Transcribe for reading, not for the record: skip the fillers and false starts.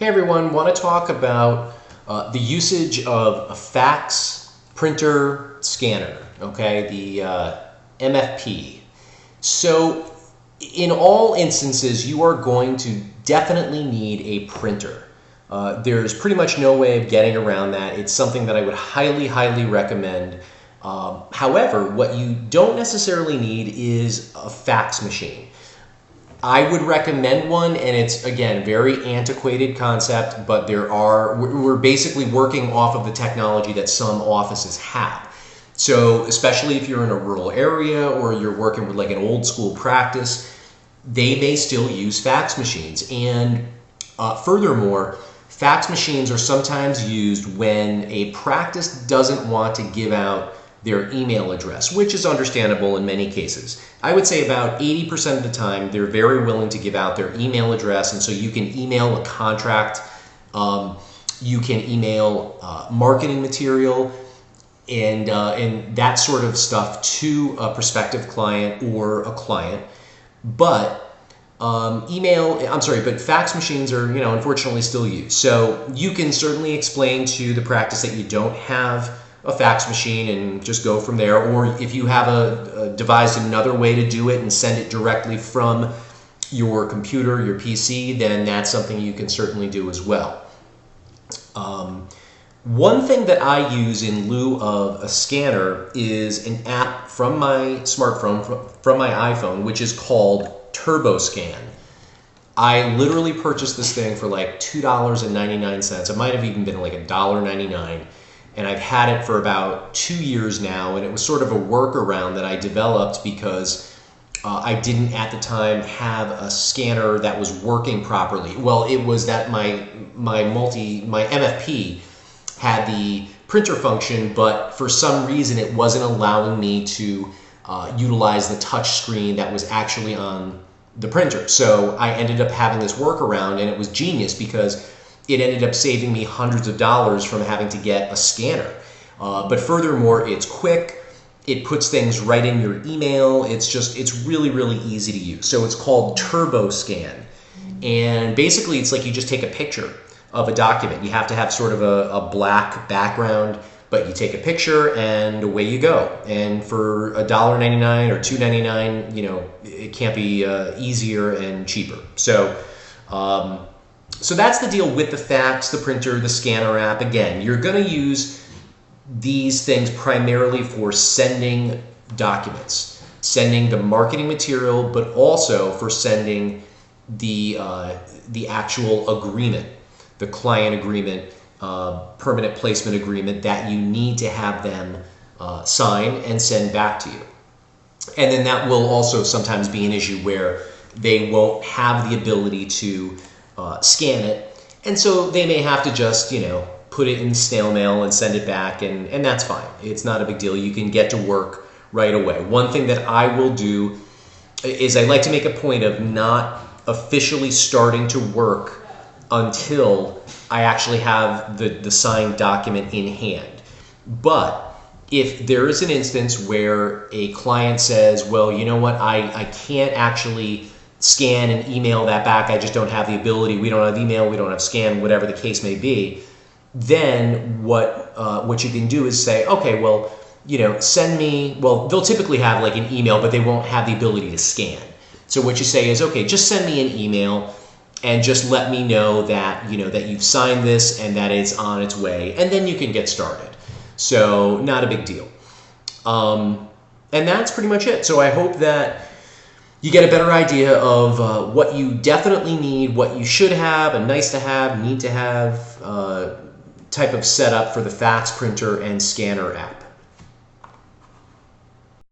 Hey everyone, want to talk about the usage of a fax printer scanner, okay, the MFP. So in all instances, you are going to definitely need a printer. There's pretty much no way of getting around that. It's something that I would highly recommend. However, what you don't necessarily need is a fax machine. I would recommend one, and it's, again, very antiquated concept, but we're basically working off of the technology that some offices have. So especially if you're in a rural area or you're working with like an old school practice, they may still use fax machines. And furthermore, fax machines are sometimes used when a practice doesn't want to give out their email address, which is understandable in many cases. I would say about 80% of the time they're very willing to give out their email address, and so you can email a contract, you can email marketing material and that sort of stuff to a prospective client or a client. But but fax machines are, unfortunately still used. So you can certainly explain to the practice that you don't have a fax machine and just go from there. Or if you have devised another way to do it and send it directly from your computer, your PC, then that's something you can certainly do as well. One thing that I use in lieu of a scanner is an app from my smartphone, from my iPhone, which is called TurboScan. I literally purchased this thing for like $2.99. It might have even been like $1.99. And I've had it for about 2 years now, and it was sort of a workaround that I developed because I didn't at the time have a scanner that was working properly. Well, it was that my MFP had the printer function, but for some reason it wasn't allowing me to utilize the touch screen that was actually on the printer. So I ended up having this workaround, and it was genius because it ended up saving me hundreds of dollars from having to get a scanner. But furthermore, it's quick. It puts things right in your email. It's really easy to use. So it's called TurboScan. And basically, it's like you just take a picture of a document. You have to have sort of a black background, but you take a picture and away you go. And for $1.99 or $2.99, it can't be easier and cheaper. So that's the deal with the fax, the printer, the scanner app. Again, you're going to use these things primarily for sending documents, sending the marketing material, but also for sending the actual agreement, the client agreement, permanent placement agreement that you need to have them sign and send back to you. And then that will also sometimes be an issue where they won't have the ability to scan it, and so they may have to just put it in snail mail and send it back, and that's fine. It's not a big deal. You can get to work right away. One thing that I will do is I like to make a point of not officially starting to work until I actually have the signed document in hand. But if there is an instance where a client says, well, you know what, I can't actually scan and email that back, I just don't have the ability, we don't have email, we don't have scan, whatever the case may be, then what you can do is say, okay, well, send me, well, they'll typically have like an email, but they won't have the ability to scan. So what you say is, okay, just send me an email and just let me know that, that you've signed this and that it's on its way, and then you can get started. So not a big deal. And that's pretty much it. So I hope that you get a better idea of what you definitely need, what you should have, a nice to have, need to have type of setup for the fax printer and scanner app.